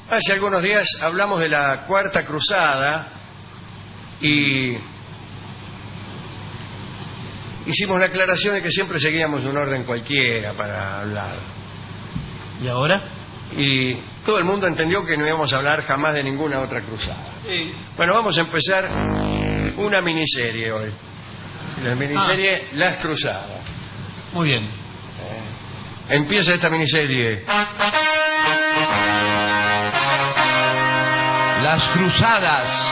Hace algunos días hablamos de la Cuarta Cruzada y hicimos la aclaración de que siempre seguíamos un orden cualquiera para hablar. ¿Y ahora? Y todo el mundo entendió que no íbamos a hablar jamás de ninguna otra cruzada. Sí. Bueno, vamos a empezar una miniserie hoy. La miniserie Las Cruzadas. Muy bien. Empieza esta miniserie. Las Cruzadas.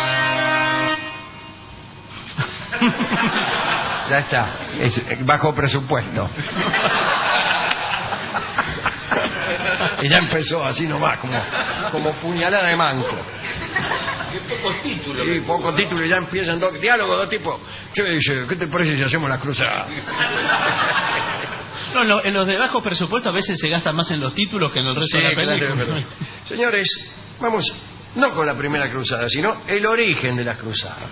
Ya está, es bajo presupuesto. Y ya empezó así nomás, como puñalada de manco. Poco título. Y poco título y ya empiezan dos diálogos, dos tipos. Che, dice, ¿qué te parece si hacemos la cruzada? No, en los de bajo presupuesto a veces se gasta más en los títulos que en el resto de la película. Claro. Señores, vamos, no con la primera cruzada, sino el origen de las cruzadas.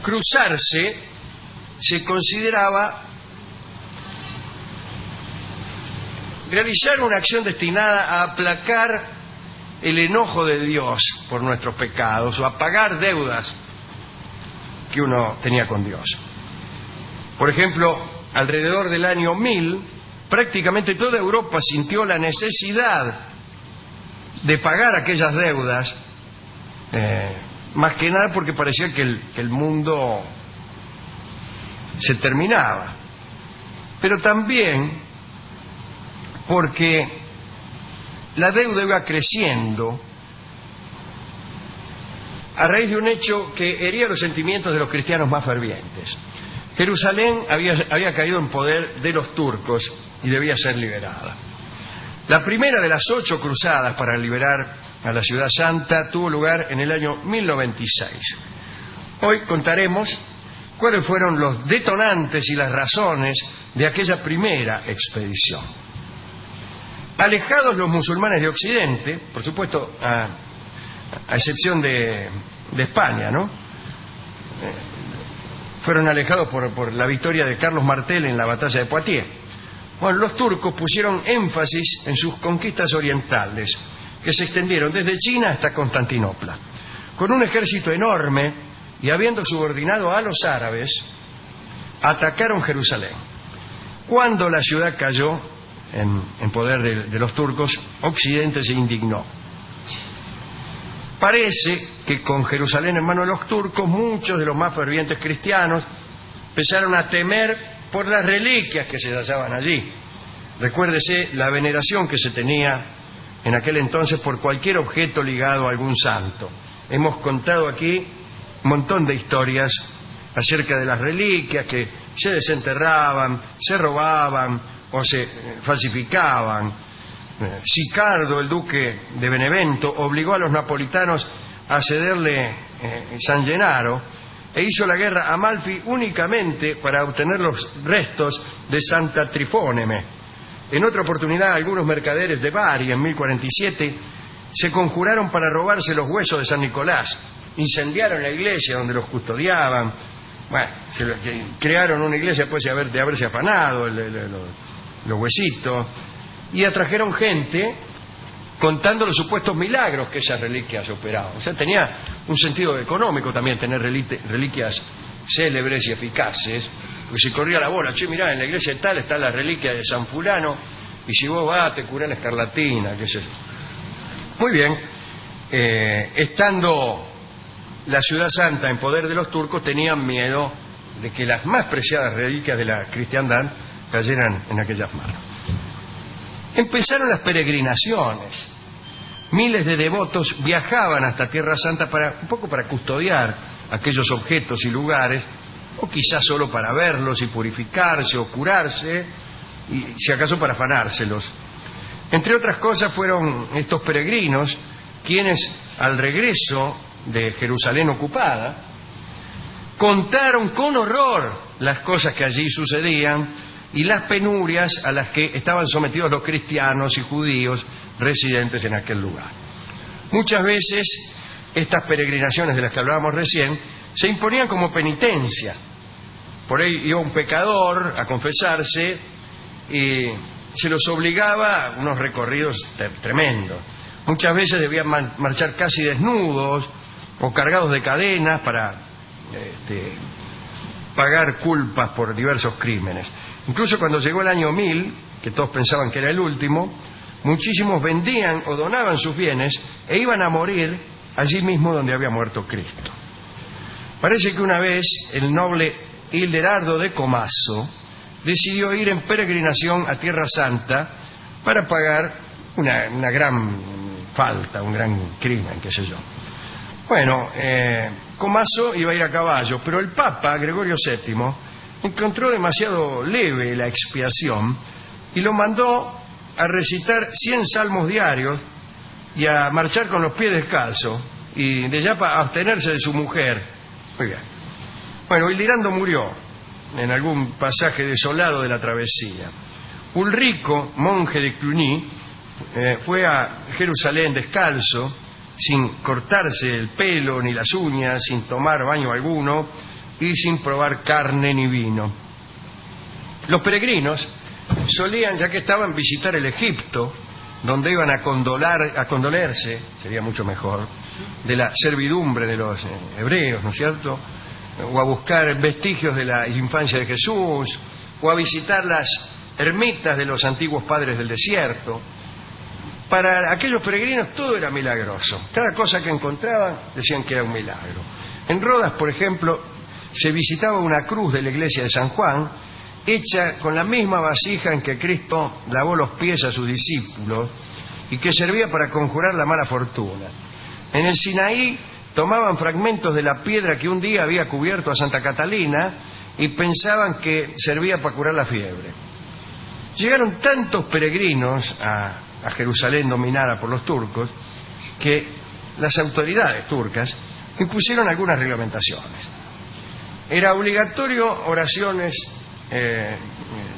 Cruzarse se consideraba realizar una acción destinada a aplacar el enojo de Dios por nuestros pecados o a pagar deudas que uno tenía con Dios. Por ejemplo, alrededor del año 1000, prácticamente toda Europa sintió la necesidad de pagar aquellas deudas, más que nada porque parecía que el mundo se terminaba, pero también porque la deuda iba creciendo a raíz de un hecho que hería los sentimientos de los cristianos más fervientes. Jerusalén había caído en poder de los turcos y debía ser liberada. La primera de las 8 cruzadas para liberar a la Ciudad Santa tuvo lugar en el año 1096. Hoy contaremos cuáles fueron los detonantes y las razones de aquella primera expedición. Alejados los musulmanes de Occidente, por supuesto, a excepción de España, ¿no? Fueron alejados por la victoria de Carlos Martel en la batalla de Poitiers. Bueno, los turcos pusieron énfasis en sus conquistas orientales, que se extendieron desde China hasta Constantinopla. Con un ejército enorme y habiendo subordinado a los árabes, atacaron Jerusalén. Cuando la ciudad cayó en poder de los turcos, Occidente se indignó. Parece que con Jerusalén en manos de los turcos, muchos de los más fervientes cristianos empezaron a temer por las reliquias que se hallaban allí. Recuérdese la veneración que se tenía en aquel entonces por cualquier objeto ligado a algún santo. Hemos contado aquí un montón de historias acerca de las reliquias que se desenterraban, se robaban o se falsificaban. Sicardo, el duque de Benevento, obligó a los napolitanos a cederle San Gennaro e hizo la guerra a Amalfi únicamente para obtener los restos de Santa Trifóneme. En otra oportunidad, algunos mercaderes de Bari, en 1047, se conjuraron para robarse los huesos de San Nicolás. Incendiaron la iglesia donde los custodiaban. Bueno, crearon una iglesia después de haberse afanado los huesitos. Y atrajeron gente contando los supuestos milagros que esas reliquias operaban. O sea, tenía un sentido económico también tener reliquias célebres y eficaces. Pues si corría la bola, che, mirá, en la iglesia tal está la reliquia de San Fulano, y si vos vas te curás la escarlatina, qué sé yo. Muy bien, estando la Ciudad Santa en poder de los turcos, tenían miedo de que las más preciadas reliquias de la cristiandad cayeran en aquellas manos. Empezaron las peregrinaciones. Miles de devotos viajaban hasta Tierra Santa un poco para custodiar aquellos objetos y lugares, o quizás solo para verlos y purificarse o curarse, y si acaso para afanárselos. Entre otras cosas, fueron estos peregrinos quienes, al regreso de Jerusalén ocupada, contaron con horror las cosas que allí sucedían y las penurias a las que estaban sometidos los cristianos y judíos residentes en aquel lugar. Muchas veces estas peregrinaciones de las que hablábamos recién se imponían como penitencia. Por ahí iba un pecador a confesarse y se los obligaba a unos recorridos tremendos. Muchas veces debían marchar casi desnudos o cargados de cadenas para pagar culpas por diversos crímenes. Incluso cuando llegó el año 1000, que todos pensaban que era el último, muchísimos vendían o donaban sus bienes e iban a morir allí mismo donde había muerto Cristo. Parece que una vez el noble Hildegardo de Comaso decidió ir en peregrinación a Tierra Santa para pagar una gran falta, un gran crimen, qué sé yo. Bueno, Comaso iba a ir a caballo, pero el Papa, Gregorio VII, encontró demasiado leve la expiación y lo mandó a recitar 100 salmos diarios y a marchar con los pies descalzos y de ya para abstenerse de su mujer. Muy bien. Bueno, Hildegardo murió en algún pasaje desolado de la travesía. Ulrico, monje de Cluny, fue a Jerusalén descalzo, sin cortarse el pelo ni las uñas, sin tomar baño alguno y sin probar carne ni vino. Los peregrinos solían, ya que estaban, visitar el Egipto, donde iban a condolerse, sería mucho mejor, de la servidumbre de los hebreos, ¿no es cierto?, o a buscar vestigios de la infancia de Jesús, o a visitar las ermitas de los antiguos padres del desierto. Para aquellos peregrinos todo era milagroso. Cada cosa que encontraban decían que era un milagro. En Rodas, por ejemplo, se visitaba una cruz de la iglesia de San Juan, hecha con la misma vasija en que Cristo lavó los pies a sus discípulos y que servía para conjurar la mala fortuna. En el Sinaí tomaban fragmentos de la piedra que un día había cubierto a Santa Catalina y pensaban que servía para curar la fiebre. Llegaron tantos peregrinos a Jerusalén dominada por los turcos que las autoridades turcas impusieron algunas reglamentaciones. Era obligatorio oraciones,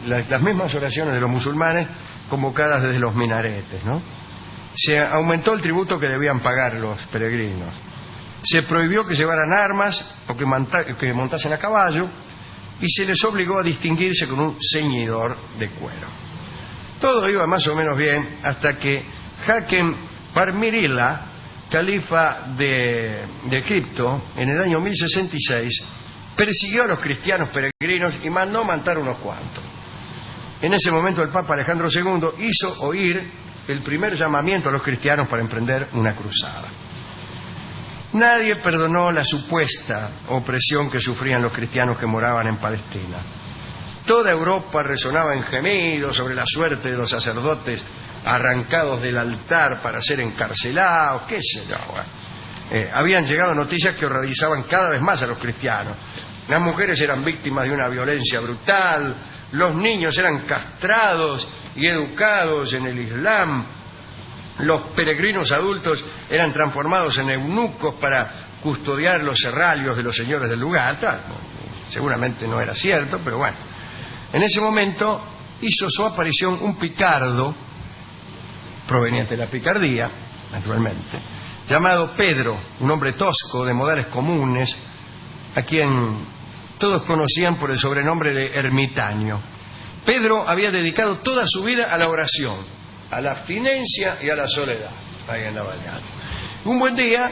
las mismas oraciones de los musulmanes convocadas desde los minaretes, ¿no? Se aumentó el tributo que debían pagar los peregrinos. Se prohibió que llevaran armas o que montasen a caballo y se les obligó a distinguirse con un ceñidor de cuero. Todo iba más o menos bien hasta que Hakem Parmirila, califa de Egipto, en el año 1066, persiguió a los cristianos peregrinos y mandó matar unos cuantos. En ese momento el Papa Alejandro II hizo oír el primer llamamiento a los cristianos para emprender una cruzada. Nadie perdonó la supuesta opresión que sufrían los cristianos que moraban en Palestina. Toda Europa resonaba en gemidos sobre la suerte de los sacerdotes arrancados del altar para ser encarcelados, qué sé yo. Habían llegado noticias que horrorizaban cada vez más a los cristianos. Las mujeres eran víctimas de una violencia brutal, los niños eran castrados y educados en el Islam, los peregrinos adultos eran transformados en eunucos para custodiar los serralios de los señores del lugar. Seguramente no era cierto, pero bueno. En ese momento hizo su aparición un picardo, proveniente de la picardía, naturalmente, llamado Pedro, un hombre tosco de modales comunes, a quien todos conocían por el sobrenombre de ermitaño. Pedro había dedicado toda su vida a la oración, a la abstinencia y a la soledad. Ahí andaba el gato. Un buen día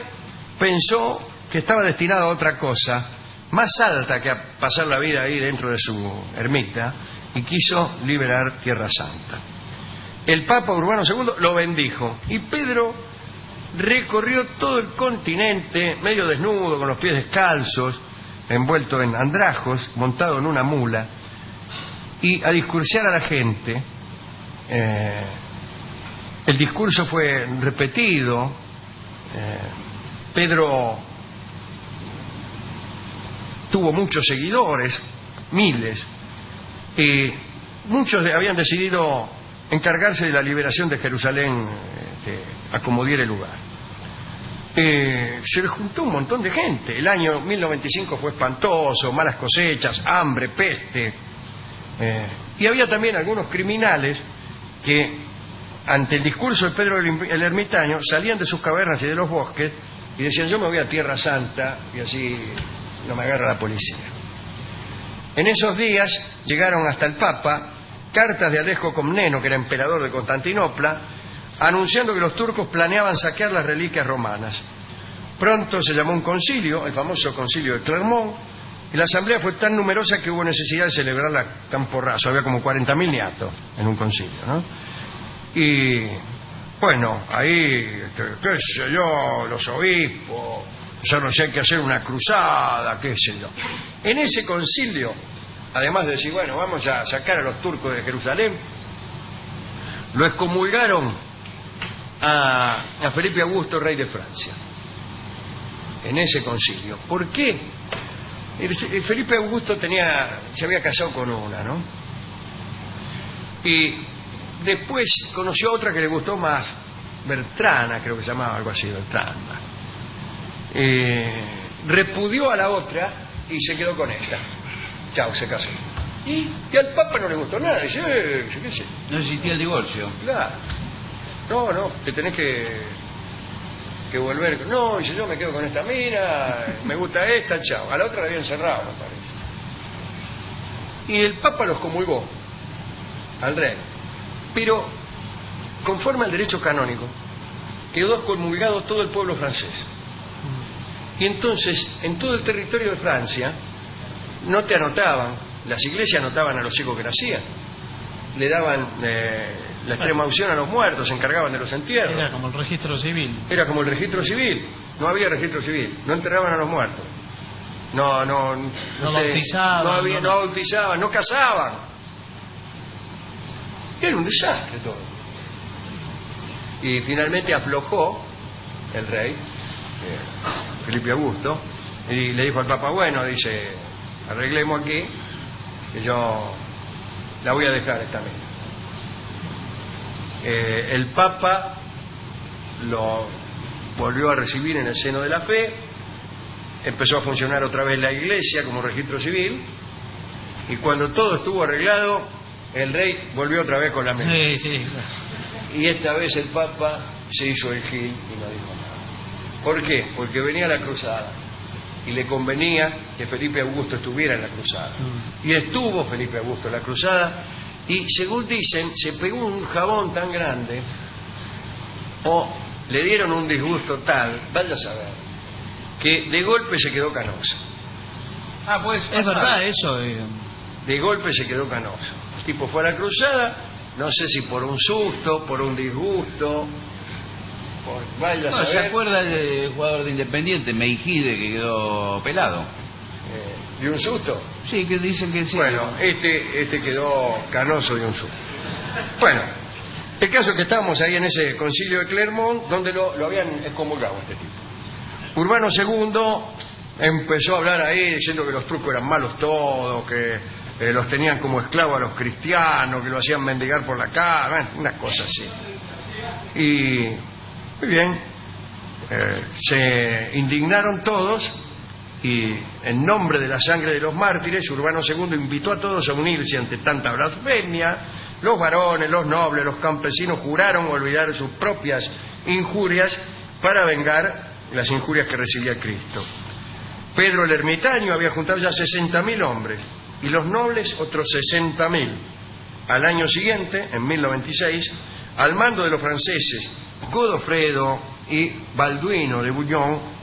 pensó que estaba destinado a otra cosa más alta que a pasar la vida ahí dentro de su ermita, y quiso liberar Tierra Santa. El Papa Urbano II lo bendijo y Pedro recorrió todo el continente medio desnudo, con los pies descalzos, envuelto en andrajos, montado en una mula, y a discursear a la gente. El discurso fue repetido. Pedro tuvo muchos seguidores, miles, y muchos habían decidido encargarse de la liberación de Jerusalén, a como diera lugar. Se le juntó un montón de gente. El año 1095 fue espantoso, malas cosechas, hambre, peste, y había también algunos criminales que, ante el discurso de Pedro el Ermitaño, salían de sus cavernas y de los bosques y decían: yo me voy a Tierra Santa y así no me agarra la policía. En esos días llegaron hasta el Papa cartas de Alejo Comneno, que era emperador de Constantinopla, anunciando que los turcos planeaban saquear las reliquias romanas. Pronto se llamó un concilio, el famoso concilio de Clermont, y la asamblea fue tan numerosa que hubo necesidad de celebrarla a campo raso. Había como 40.000 niatos en un concilio, ¿no? Y bueno, ahí, qué sé yo, los obispos, yo no sé, hay que hacer una cruzada, qué sé yo. En ese concilio, además de decir, bueno, vamos a sacar a los turcos de Jerusalén, lo excomulgaron a Felipe Augusto, rey de Francia, en ese concilio. ¿Por qué? Felipe Augusto se había casado con una, ¿no? Y después conoció a otra que le gustó más, Bertrana, creo que se llamaba algo así, Bertrana. Repudió a la otra y se quedó con esta. Chao, se casó. Y al Papa no le gustó nada. Dice, qué sé. No existía el divorcio. Claro. No, te tenés que volver. No, dice, yo me quedo con esta mina, me gusta esta, chao. A la otra la había encerrado, me parece. Y el Papa los comulgó al rey. Pero, conforme al derecho canónico, quedó comulgado todo el pueblo francés. Y entonces, en todo el territorio de Francia, no te anotaban, las iglesias anotaban a los hijos que nacían, le daban la extrema unción a los muertos, se encargaban de los entierros. Era como el registro civil. Era como el registro civil, no había registro civil, no enterraban a los muertos. No bautizaban. No bautizaban, no casaban. Era un desastre todo. Y finalmente aflojó el rey, Felipe Augusto, y le dijo al Papa, bueno, dice, arreglemos aquí, que yo la voy a dejar esta mina. El Papa lo volvió a recibir en el seno de la fe, empezó a funcionar otra vez la iglesia como registro civil, y cuando todo estuvo arreglado, el rey volvió otra vez con la mina. Sí. Y esta vez el Papa se hizo el gil y no dijo nada. ¿Por qué? Porque venía la cruzada y le convenía que Felipe Augusto estuviera en la cruzada. Y estuvo Felipe Augusto en la cruzada y, según dicen, se pegó un jabón tan grande o le dieron un disgusto tal, vaya a saber, que de golpe se quedó canoso. Pues Es verdad eso. De golpe se quedó canoso. El tipo fue a la cruzada, no sé si por un susto, por un disgusto, vaya a saber. ¿Se acuerda del jugador de Independiente, Meijide, que quedó pelado? ¿De un susto? Sí, que dicen que sí. Bueno, este quedó canoso de un susto. Bueno, el caso es que estábamos ahí en ese concilio de Clermont, donde lo habían excomulgado a este tipo. Urbano II empezó a hablar ahí diciendo que los turcos eran malos todos, que los tenían como esclavos a los cristianos, que lo hacían mendigar por la calle, unas cosas así. Y muy bien, se indignaron todos y en nombre de la sangre de los mártires, Urbano II invitó a todos a unirse ante tanta blasfemia. Los varones, los nobles, los campesinos juraron olvidar sus propias injurias para vengar las injurias que recibía Cristo. Pedro el Ermitaño había juntado ya 60.000 hombres y los nobles otros 60.000. Al año siguiente, en 1096, al mando de los franceses Godofredo y Balduino de Bouillon,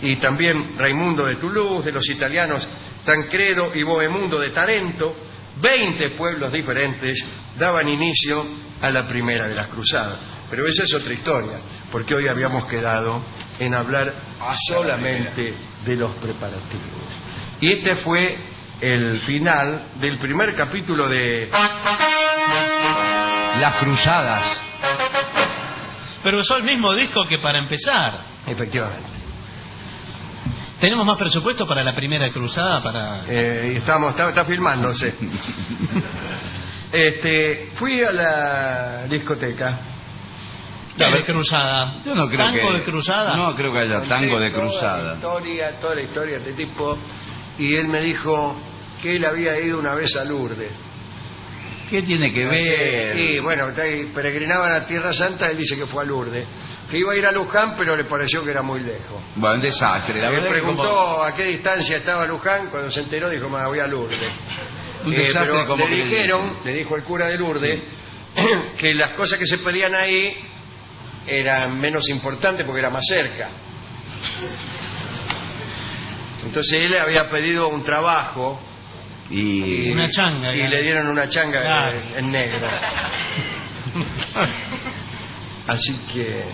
y también Raimundo de Toulouse, de los italianos Tancredo y Bohemundo de Tarento, 20 pueblos diferentes daban inicio a la primera de las cruzadas. Pero esa es otra historia, porque hoy habíamos quedado en hablar solamente de los preparativos. Y este fue el final del primer capítulo de Las Cruzadas. Pero usó el mismo disco que para empezar. Efectivamente. ¿Tenemos más presupuesto para la primera cruzada? Está filmándose. Fui a la discoteca. ¿Qué de cruzada? Yo no creo ¿Tango de cruzada? No creo que haya tango de cruzada. Toda la historia de este tipo. Y él me dijo que él había ido una vez a Lourdes. ¿Qué tiene que ver? Y bueno, peregrinaban a Tierra Santa, él dice que fue a Lourdes. Que iba a ir a Luján, pero le pareció que era muy lejos. Bueno, un desastre. La Le verdad preguntó a qué distancia estaba Luján, cuando se enteró dijo, me voy a Lourdes. Un desastre pero como le dijo el cura de Lourdes, que las cosas que se pedían ahí era menos importante porque era más cerca. Entonces él había pedido un trabajo Y Una changa. y le dieron una changa Claro. en negro. Así que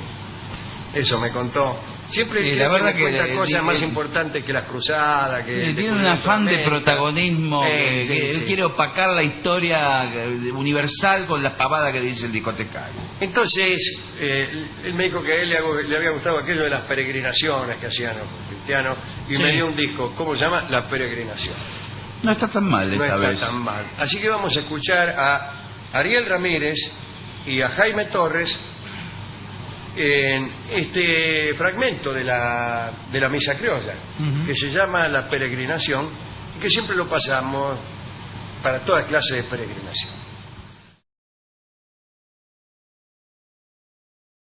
eso me contó. Siempre Sí, la verdad me cuenta que cosas más el- importantes que las cruzadas, que tiene un afán de protagonismo, Sí, que él sí. quiere opacar la historia universal con la pavada que dice el discotecario. Entonces, él me dijo que a él le había gustado aquello de las peregrinaciones que hacían los cristianos y Sí. me dio un disco. ¿Cómo se llama? La peregrinación. No está tan mal No esta está vez. tan mal. Así que vamos a escuchar a Ariel Ramírez y a Jaime Torres en este fragmento de la misa criolla, Ujú. que se llama La peregrinación, y que siempre lo pasamos para toda clase de peregrinación.